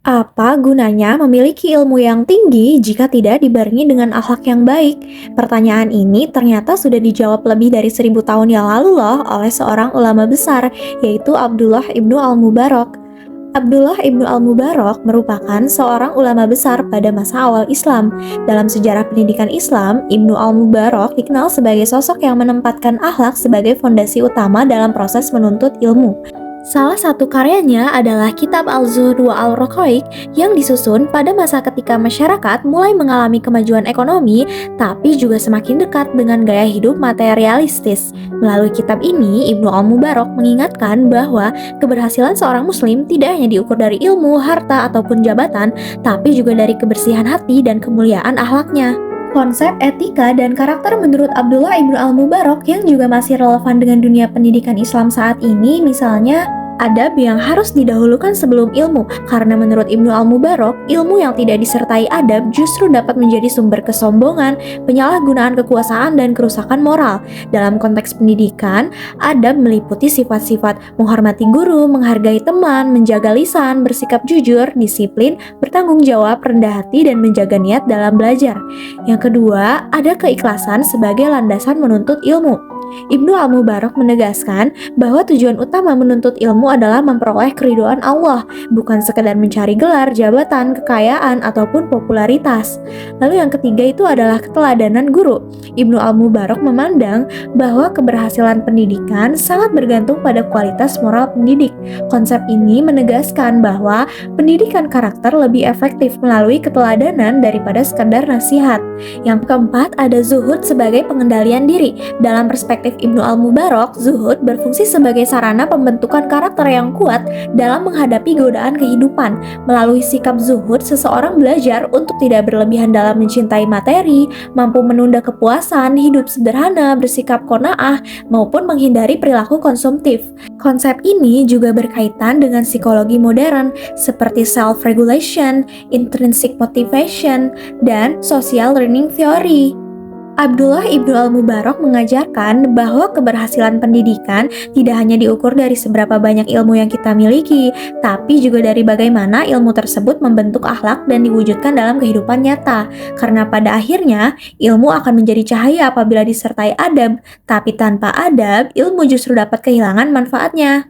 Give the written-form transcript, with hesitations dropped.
Apa gunanya memiliki ilmu yang tinggi jika tidak dibarengi dengan akhlak yang baik? Pertanyaan ini ternyata sudah dijawab lebih dari 1000 tahun yang lalu loh oleh seorang ulama besar, yaitu Abdullah ibnu al-Mubarak. Abdullah ibnu al-Mubarak merupakan seorang ulama besar pada masa awal Islam. Dalam sejarah pendidikan Islam, Ibnu al-Mubarak dikenal sebagai sosok yang menempatkan akhlak sebagai fondasi utama dalam proses menuntut ilmu. Salah satu karyanya adalah Kitab Al-Zuhd wa Al-Raqaiq yang disusun pada masa ketika masyarakat mulai mengalami kemajuan ekonomi tapi juga semakin dekat dengan gaya hidup materialistis. Melalui kitab ini, Ibnu Al-Mubarak mengingatkan bahwa keberhasilan seorang muslim tidak hanya diukur dari ilmu, harta, ataupun jabatan, tapi juga dari kebersihan hati dan kemuliaan akhlaknya. Konsep etika dan karakter menurut Abdullah ibnu al-Mubarak yang juga masih relevan dengan dunia pendidikan Islam saat ini, misalnya adab yang harus didahulukan sebelum ilmu, karena menurut Ibnu al-Mubarak, ilmu yang tidak disertai adab justru dapat menjadi sumber kesombongan, penyalahgunaan kekuasaan, dan kerusakan moral. Dalam konteks pendidikan, adab meliputi sifat-sifat menghormati guru, menghargai teman, menjaga lisan, bersikap jujur, disiplin, bertanggung jawab, rendah hati, dan menjaga niat dalam belajar. Yang kedua, ada keikhlasan sebagai landasan menuntut ilmu. Ibnu al-Mubarak menegaskan bahwa tujuan utama menuntut ilmu adalah memperoleh keridhaan Allah, bukan sekedar mencari gelar, jabatan, kekayaan, ataupun popularitas. Lalu yang ketiga itu adalah keteladanan guru. Ibnu al-Mubarak memandang bahwa keberhasilan pendidikan sangat bergantung pada kualitas moral pendidik. Konsep ini menegaskan bahwa pendidikan karakter lebih efektif melalui keteladanan daripada sekadar nasihat. Yang keempat, ada zuhud sebagai pengendalian diri. Dalam perspektif Ibnu al-Mubarak, zuhud berfungsi sebagai sarana pembentukan karakter yang kuat dalam menghadapi godaan kehidupan. Melalui sikap zuhud, seseorang belajar untuk tidak berlebihan dalam mencintai materi, mampu menunda kepuasan, hidup sederhana, bersikap qanaah, maupun menghindari perilaku konsumtif. Konsep ini juga berkaitan dengan psikologi modern seperti self-regulation, intrinsic motivation, dan social learning theory. Abdullah ibnu al-Mubarak mengajarkan bahwa keberhasilan pendidikan tidak hanya diukur dari seberapa banyak ilmu yang kita miliki, tapi juga dari bagaimana ilmu tersebut membentuk akhlak dan diwujudkan dalam kehidupan nyata. Karena pada akhirnya, ilmu akan menjadi cahaya apabila disertai adab, tapi tanpa adab, ilmu justru dapat kehilangan manfaatnya.